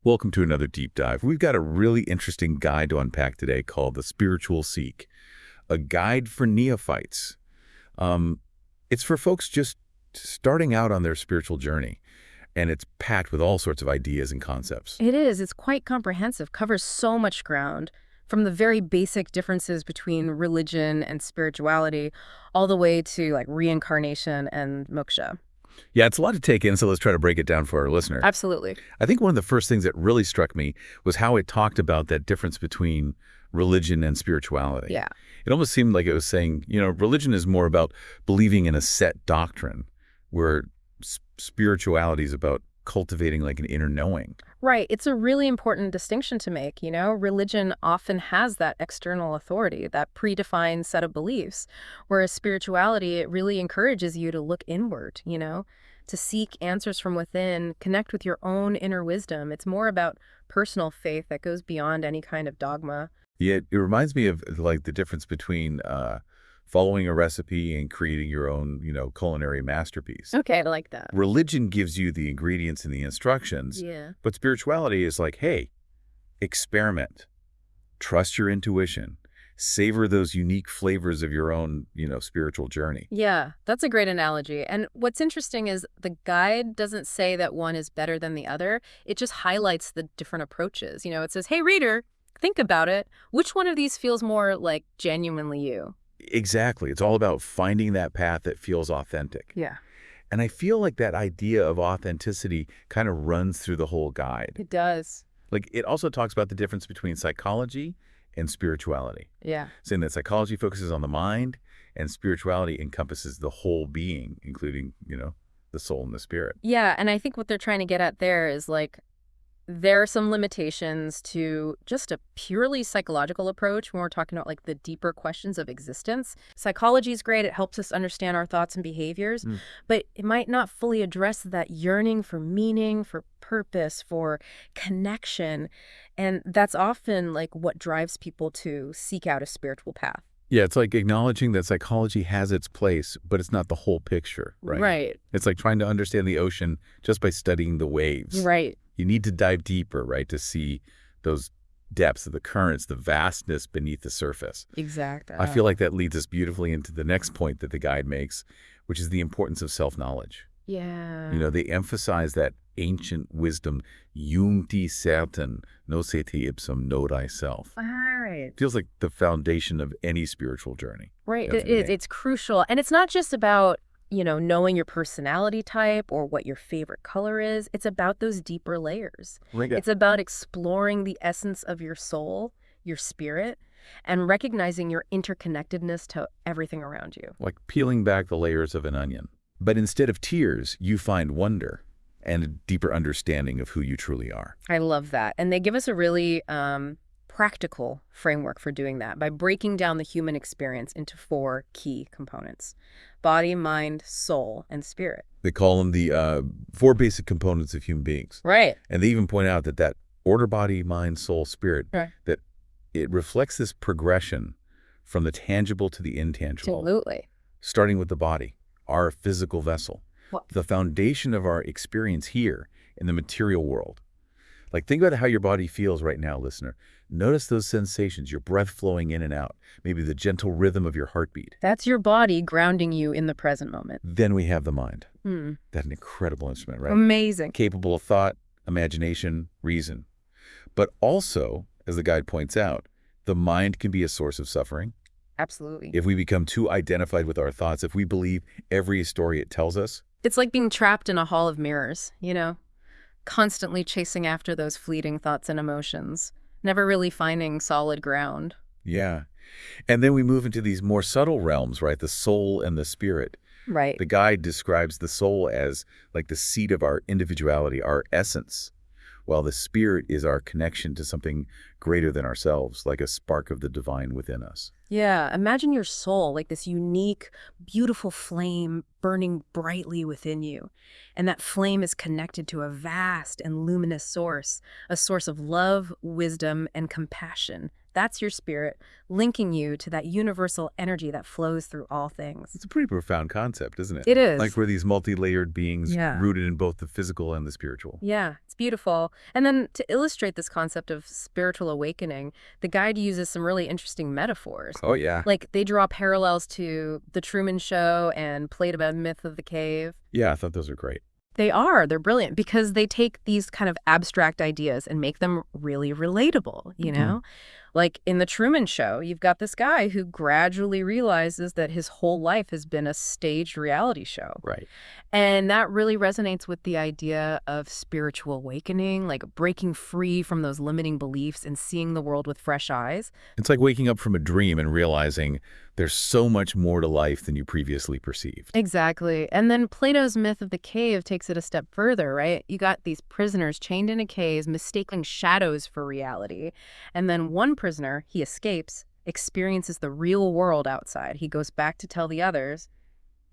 Welcome to another deep dive. We've got a really interesting guide to unpack today called The Spiritual Seek, a guide for neophytes. It's for folks just starting out on their spiritual journey, and it's packed with all sorts of ideas and concepts. It is. It's quite comprehensive, covers so much ground, from the very basic differences between religion and spirituality, all the way to like reincarnation and moksha. Yeah, it's a lot to take in, so let's try to break it down for our listener. Absolutely. I think one of the first things that really struck me was how it talked about that difference between religion and spirituality. Yeah. It almost seemed like it was saying, religion is more about believing in a set doctrine, where spirituality is about cultivating like an inner knowing. Right. It's a really important distinction to make, you know? Religion often has that external authority, that predefined set of beliefs, whereas spirituality, it really encourages you to look inward, to seek answers from within, connect with your own inner wisdom. It's more about personal faith that goes beyond any kind of dogma. Yeah, it reminds me of like the difference between following a recipe and creating your own, culinary masterpiece. Okay, I like that. Religion gives you the ingredients and the instructions, Yeah. but spirituality is like, hey, experiment, trust your intuition, savor those unique flavors of your own, spiritual journey. Yeah, that's a great analogy. And what's interesting is the guide doesn't say that one is better than the other. It just highlights the different approaches. It says, hey, reader, think about it. Which one of these feels more like genuinely you? Exactly. It's all about finding that path that feels authentic. Yeah, And I feel like that idea of authenticity kind of runs through the whole guide. it does. Like, it also talks about the difference between psychology and spirituality, Yeah. saying that psychology focuses on the mind and spirituality encompasses the whole being, including, the soul and the spirit. Yeah, and I think what they're trying to get at there is like, there are some limitations to just a purely psychological approach when we're talking about like the deeper questions of existence. Psychology is great. It helps us understand our thoughts and behaviors, but it might not fully address that yearning for meaning, for purpose, for connection. And that's often like what drives people to seek out a spiritual path. Yeah, it's like acknowledging that psychology has its place, but it's not the whole picture, right? Right. It's like trying to understand the ocean just by studying the waves. Right. You need to dive deeper, right, to see those depths of the currents, the vastness beneath the surface. Exactly. I feel like that leads us beautifully into the next point that the guide makes, which is the importance of self-knowledge. Yeah. They emphasize that ancient wisdom, te certain, nos te ipsum, know thyself. All right. Feels like the foundation of any spiritual journey. Right. That's It the is. name. It's crucial. And it's not just about, knowing your personality type or what your favorite color is. It's about those deeper layers. Right. It's about exploring the essence of your soul, your spirit, and recognizing your interconnectedness to everything around you. Like peeling back the layers of an onion. But instead of tears, you find wonder and a deeper understanding of who you truly are. I love that. And they give us a really practical framework for doing that by breaking down the human experience into 4 key components: body, mind, soul, and spirit. They call them the 4 basic components of human beings. Right. And they even point out that order, body, mind, soul, spirit, Right. that it reflects this progression from the tangible to the intangible, Absolutely. starting with the body, our physical vessel, What? the foundation of our experience here in the material world. Like, think about how your body feels right now, listener. Notice those sensations, your breath flowing in and out, maybe the gentle rhythm of your heartbeat. That's your body grounding you in the present moment. Then we have the mind. Hmm. That's an incredible instrument, right? Amazing. Capable of thought, imagination, reason. But also, as the guide points out, the mind can be a source of suffering. Absolutely. If we become too identified with our thoughts, if we believe every story it tells us, It's like being trapped in a hall of mirrors, constantly chasing after those fleeting thoughts and emotions, never really finding solid ground. yeah. And then we move into these more subtle realms, right? The soul and the spirit. Right. The guide describes the soul as like the seat of our individuality, our essence, while the spirit is our connection to something greater than ourselves, like a spark of the divine within us. Yeah, imagine your soul like this unique, beautiful flame burning brightly within you. And that flame is connected to a vast and luminous source, a source of love, wisdom, and compassion That's your spirit, linking you to that universal energy that flows through all things. It's a pretty profound concept, isn't it? It is. Like we're these multi-layered beings Yeah. rooted in both the physical and the spiritual. Yeah, it's beautiful. And then to illustrate this concept of spiritual awakening, the guide uses some really interesting metaphors. Oh, yeah. Like they draw parallels to The Truman Show and Plato Myth of the Cave. Yeah, I thought those were great. They're brilliant because they take these kind of abstract ideas and make them really relatable, you know? Like in The Truman Show, you've got this guy who gradually realizes that his whole life has been a staged reality show. Right. And that really resonates with the idea of spiritual awakening, like breaking free from those limiting beliefs and seeing the world with fresh eyes. It's like waking up from a dream and realizing there's so much more to life than you previously perceived. Exactly. And then Plato's myth of the cave takes it a step further, right? You got these prisoners chained in a cave, mistaking shadows for reality. And then one prisoner, he escapes, experiences the real world outside. He goes back to tell the others,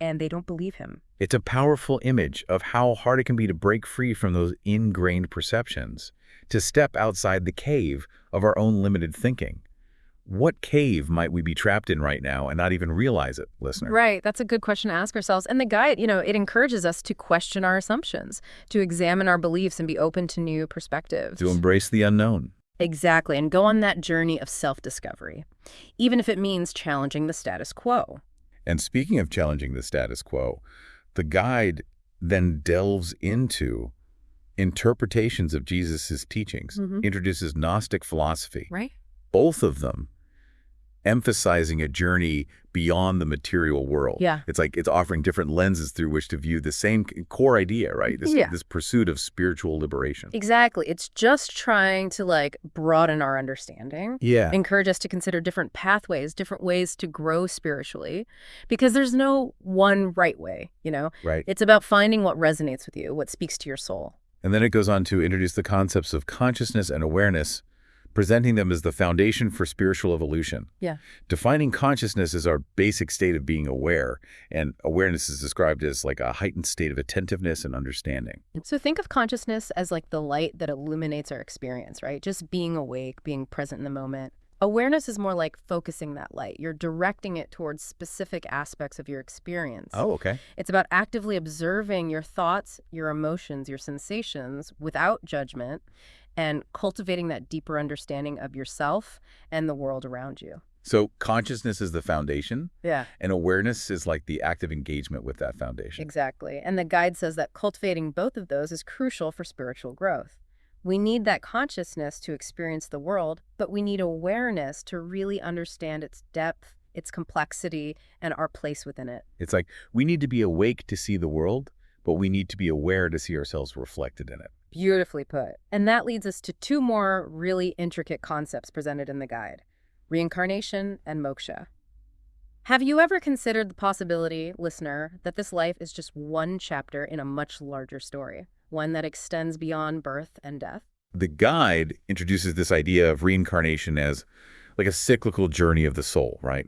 and they don't believe him. It's a powerful image of how hard it can be to break free from those ingrained perceptions, to step outside the cave of our own limited thinking. What cave might we be trapped in right now and not even realize it, listener? Right. That's a good question to ask ourselves. And the guide, it encourages us to question our assumptions, to examine our beliefs and be open to new perspectives. To embrace the unknown. Exactly. And go on that journey of self-discovery, even if it means challenging the status quo. And speaking of challenging the status quo, the guide then delves into interpretations of Jesus' teachings, introduces Gnostic philosophy. Right. Both of them emphasizing a journey beyond the material world. Yeah. It's like it's offering different lenses through which to view the same core idea, right? This pursuit of spiritual liberation. Exactly. It's just trying to broaden our understanding. Yeah. Encourage us to consider different pathways, different ways to grow spiritually, because there's no one right way, Right. It's about finding what resonates with you, what speaks to your soul. And then it goes on to introduce the concepts of consciousness and awareness, presenting them as the foundation for spiritual evolution. Yeah. Defining consciousness as our basic state of being aware, and awareness is described as like a heightened state of attentiveness and understanding. So think of consciousness as like the light that illuminates our experience, right? Just being awake, being present in the moment. Awareness is more like focusing that light. You're directing it towards specific aspects of your experience. Oh, okay. It's about actively observing your thoughts, your emotions, your sensations without judgment, and cultivating that deeper understanding of yourself and the world around you. So consciousness is the foundation, Yeah, and awareness is like the active engagement with that foundation. exactly. And the guide says that cultivating both of those is crucial for spiritual growth. We need that consciousness to experience the world, but we need awareness to really understand its depth, its complexity, and our place within it. It's like we need to be awake to see the world, but we need to be aware to see ourselves reflected in it. Beautifully put. And that leads us to two more really intricate concepts presented in the guide: reincarnation and moksha. Have you ever considered the possibility, listener, that this life is just one chapter in a much larger story, one that extends beyond birth and death? The guide introduces this idea of reincarnation as like a cyclical journey of the soul, right?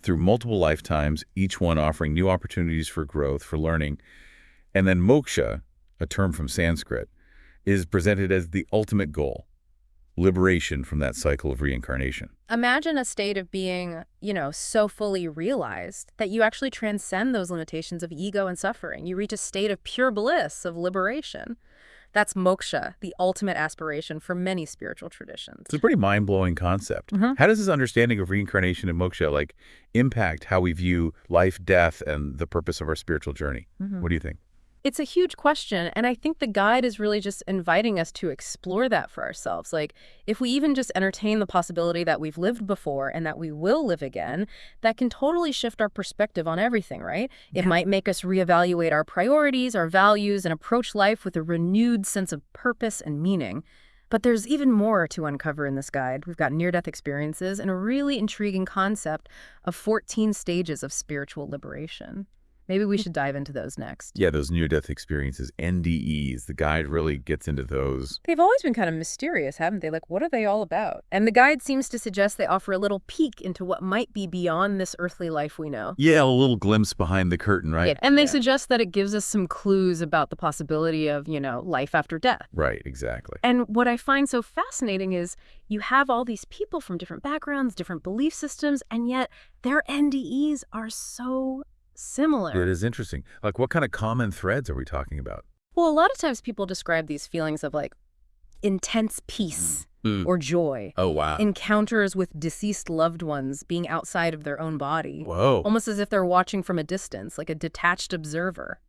Through multiple lifetimes, each one offering new opportunities for growth, for learning. And then moksha, a term from Sanskrit, is presented as the ultimate goal, liberation from that cycle of reincarnation. Imagine a state of being, so fully realized that you actually transcend those limitations of ego and suffering. You reach a state of pure bliss, of liberation. That's moksha, the ultimate aspiration for many spiritual traditions. It's a pretty mind-blowing concept. How does this understanding of reincarnation and moksha impact how we view life, death, and the purpose of our spiritual journey? What do you think? It's a huge question, and I think the guide is really just inviting us to explore that for ourselves. If we even just entertain the possibility that we've lived before and that we will live again, that can totally shift our perspective on everything, right? It might make us reevaluate our priorities, our values, and approach life with a renewed sense of purpose and meaning. But there's even more to uncover in this guide. We've got near-death experiences and a really intriguing concept of 14 stages of spiritual liberation. Maybe we should dive into those next. Yeah, those near-death experiences, NDEs, the guide really gets into those. They've always been kind of mysterious, haven't they? Like, what are they all about? And the guide seems to suggest they offer a little peek into what might be beyond this earthly life we know. Yeah, a little glimpse behind the curtain, right? Yeah. And they suggest that it gives us some clues about the possibility of, life after death. Right, exactly. And what I find so fascinating is you have all these people from different backgrounds, different belief systems, and yet their NDEs are so similar. It is interesting. Like, what kind of common threads are we talking about? Well, a lot of times people describe these feelings of like intense peace or joy. Oh, wow. Encounters with deceased loved ones being outside of their own body. Whoa. Almost as if they're watching from a distance, like a detached observer.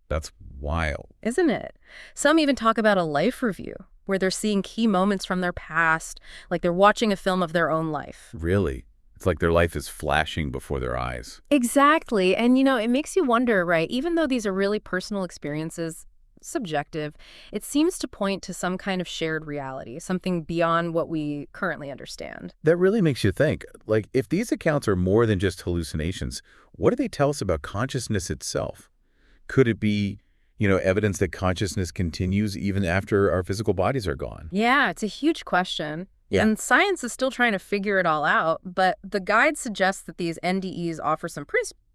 That's wild. Isn't it? Some even talk about a life review, where they're seeing key moments from their past, like they're watching a film of their own life. Really? It's like their life is flashing before their eyes. Exactly. And, it makes you wonder, right? Even though these are really personal experiences, subjective, it seems to point to some kind of shared reality, something beyond what we currently understand. That really makes you think. Like, if these accounts are more than just hallucinations, what do they tell us about consciousness itself? Could it be, evidence that consciousness continues even after our physical bodies are gone? Yeah, it's a huge question. Yeah. And science is still trying to figure it all out, but the guide suggests that these NDEs offer some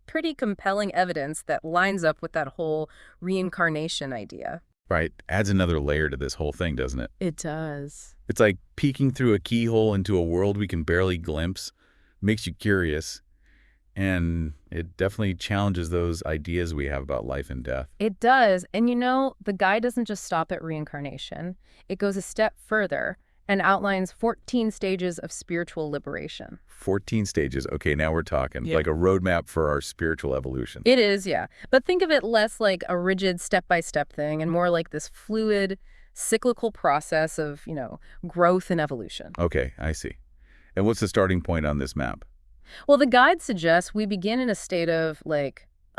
pretty compelling evidence that lines up with that whole reincarnation idea. Right. Adds another layer to this whole thing, doesn't it? It does. It's like peeking through a keyhole into a world we can barely glimpse. Makes you curious. And it definitely challenges those ideas we have about life and death. It does. And the guide doesn't just stop at reincarnation. It goes a step further and outlines 14 stages of spiritual liberation. 14 stages. Okay, now we're talking. Like a roadmap for our spiritual evolution. It is, yeah. But think of it less like a rigid step-by-step thing and more like this fluid, cyclical process of, growth and evolution. Okay, I see. And what's the starting point on this map? Well, the guide suggests we begin in a state of,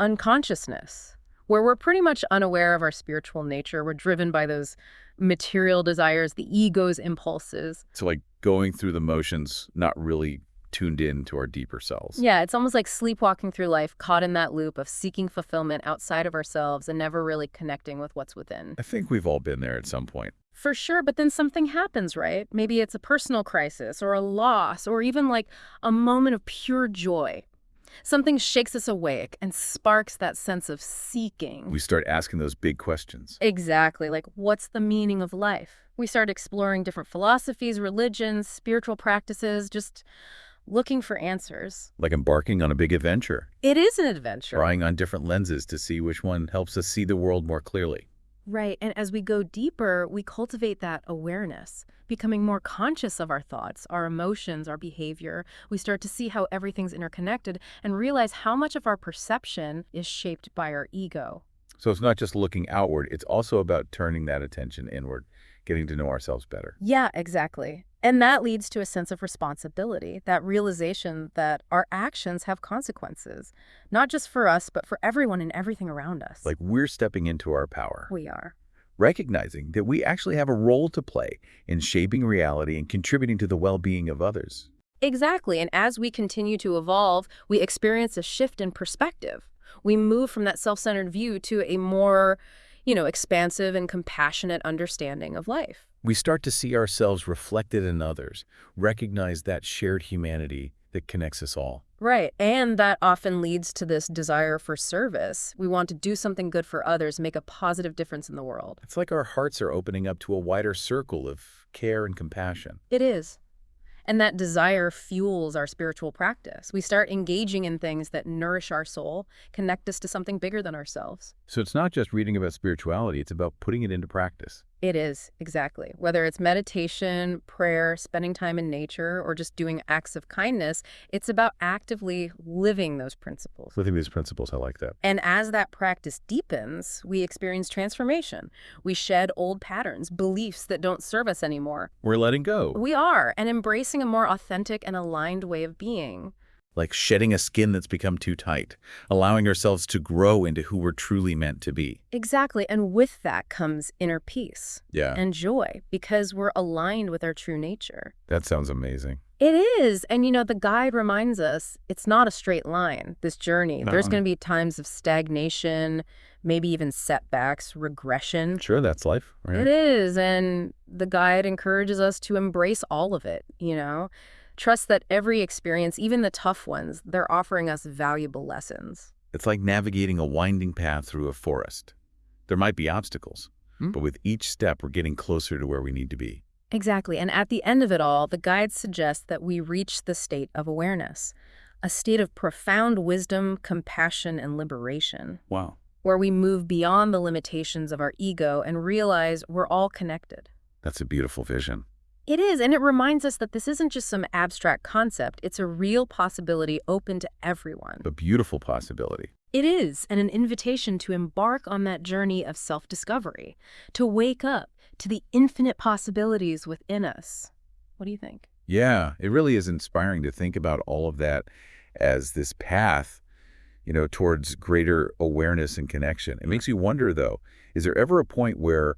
unconsciousness, where we're pretty much unaware of our spiritual nature. We're driven by those material desires, the ego's impulses. So like going through the motions, not really tuned in to our deeper selves. Yeah, it's almost like sleepwalking through life, caught in that loop of seeking fulfillment outside of ourselves and never really connecting with what's within. I think we've all been there at some point. For sure, but then something happens, right? Maybe it's a personal crisis or a loss or even like a moment of pure joy. Something shakes us awake and sparks that sense of seeking. We start asking those big questions. Exactly. Like, what's the meaning of life? We start exploring different philosophies, religions, spiritual practices, just looking for answers. Like embarking on a big adventure. It is an adventure. Trying on different lenses to see which one helps us see the world more clearly. Right. And as we go deeper, we cultivate that awareness, becoming more conscious of our thoughts, our emotions, our behavior. We start to see how everything's interconnected and realize how much of our perception is shaped by our ego. So it's not just looking outward, it's also about turning that attention inward, getting to know ourselves better. Yeah, exactly. And that leads to a sense of responsibility, that realization that our actions have consequences, not just for us, but for everyone and everything around us. Like we're stepping into our power. We are. Recognizing that we actually have a role to play in shaping reality and contributing to the well-being of others. Exactly. And as we continue to evolve, we experience a shift in perspective. We move from that self-centered view to a more, expansive and compassionate understanding of life. We start to see ourselves reflected in others, recognize that shared humanity that connects us all. Right. And that often leads to this desire for service. We want to do something good for others, make a positive difference in the world. It's like our hearts are opening up to a wider circle of care and compassion. It is. And that desire fuels our spiritual practice. We start engaging in things that nourish our soul, connect us to something bigger than ourselves. So it's not just reading about spirituality, it's about putting it into practice. It is, exactly. Whether it's meditation, prayer, spending time in nature, or just doing acts of kindness, it's about actively living those principles. Living these principles, I like that. And as that practice deepens, we experience transformation. We shed old patterns, beliefs that don't serve us anymore. We're letting go. We are, and embracing a more authentic and aligned way of being. like shedding a skin that's become too tight, allowing ourselves to grow into who we're truly meant to be. Exactly. And with that comes inner peace Yeah, and joy because we're aligned with our true nature. that sounds amazing. It is. And, the guide reminds us it's not a straight line, this journey. There's No. going to be times of stagnation, maybe even setbacks, regression. Sure, that's life, right? It is. And the guide encourages us to embrace all of it, Trust that every experience, even the tough ones, they're offering us valuable lessons. It's like navigating a winding path through a forest. There might be obstacles, but with each step, we're getting closer to where we need to be. Exactly. And at the end of it all, the guide suggests that we reach the state of awareness, a state of profound wisdom, compassion, and liberation, Wow. where we move beyond the limitations of our ego and realize we're all connected. That's a beautiful vision. It is, and it reminds us that this isn't just some abstract concept. It's a real possibility open to everyone. A beautiful possibility. It is, and an invitation to embark on that journey of self-discovery, to wake up to the infinite possibilities within us. What do you think? Yeah, it really is inspiring to think about all of that as this path, towards greater awareness and connection. It makes you wonder, though, is there ever a point where,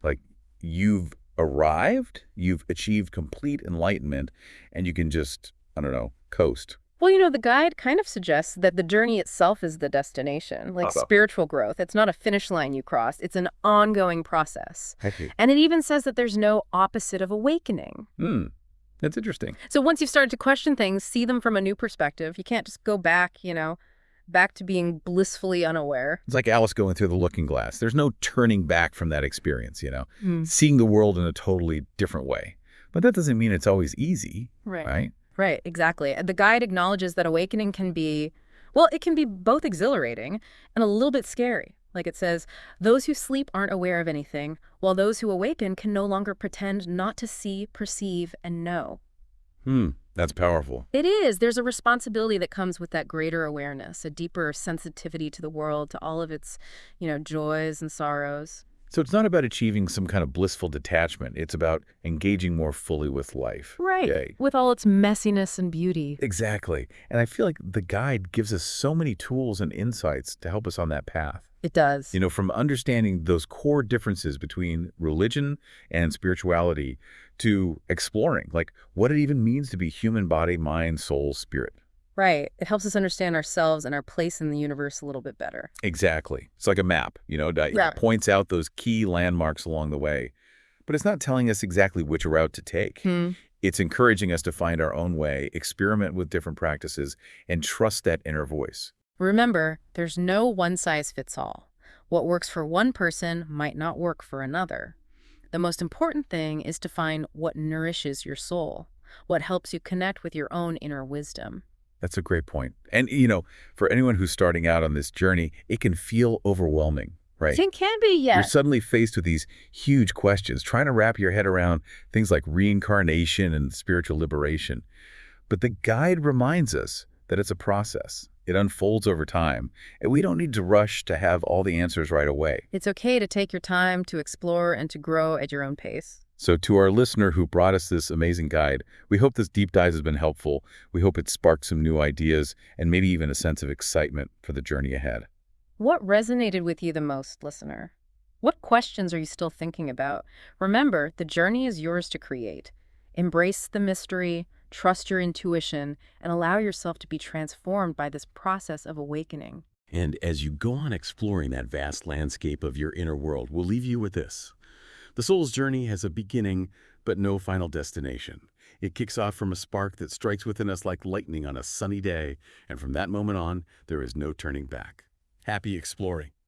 like, you've arrived, you've achieved complete enlightenment, and you can just, I don't know, coast? Well, the guide kind of suggests that the journey itself is the destination, like spiritual growth. It's not a finish line you cross. It's an ongoing process. Hey. And it even says that there's no opposite of awakening. That's interesting. So once you've started to question things, see them from a new perspective. You can't just go back, back to being blissfully unaware. It's like Alice going through the looking glass. There's no turning back from that experience, seeing the world in a totally different way. But that doesn't mean it's always easy, right? Right, exactly. The guide acknowledges that awakening can be, well, it can be both exhilarating and a little bit scary. Like it says, those who sleep aren't aware of anything, while those who awaken can no longer pretend not to see, perceive, and know. That's powerful. It is. There's a responsibility that comes with that greater awareness, a deeper sensitivity to the world, to all of its, joys and sorrows. So it's not about achieving some kind of blissful detachment. It's about engaging more fully with life. Right. Yay. With all its messiness and beauty. Exactly. And I feel like the guide gives us so many tools and insights to help us on that path. It does. From understanding those core differences between religion and spirituality to exploring, like, what it even means to be human body, mind, soul, spirit. Right. It helps us understand ourselves and our place in the universe a little bit better. Exactly. It's like a map, it points out those key landmarks along the way. But it's not telling us exactly which route to take. It's encouraging us to find our own way, experiment with different practices, and trust that inner voice. Remember, there's no one-size-fits-all. What works for one person might not work for another. The most important thing is to find what nourishes your soul, what helps you connect with your own inner wisdom. That's a great point. And, for anyone who's starting out on this journey, it can feel overwhelming, right? It can be, yes. You're suddenly faced with these huge questions, trying to wrap your head around things like reincarnation and spiritual liberation. But the guide reminds us that it's a process. It unfolds over time, and we don't need to rush to have all the answers right away. It's okay to take your time to explore and to grow at your own pace. So to our listener who brought us this amazing guide, we hope this deep dive has been helpful. We hope it sparked some new ideas and maybe even a sense of excitement for the journey ahead. What resonated with you the most, listener? What questions are you still thinking about? Remember, the journey is yours to create. Embrace the mystery, trust your intuition, and allow yourself to be transformed by this process of awakening. And as you go on exploring that vast landscape of your inner world, we'll leave you with this. The soul's journey has a beginning, but no final destination. It kicks off from a spark that strikes within us like lightning on a sunny day, and from that moment on, there is no turning back. Happy exploring.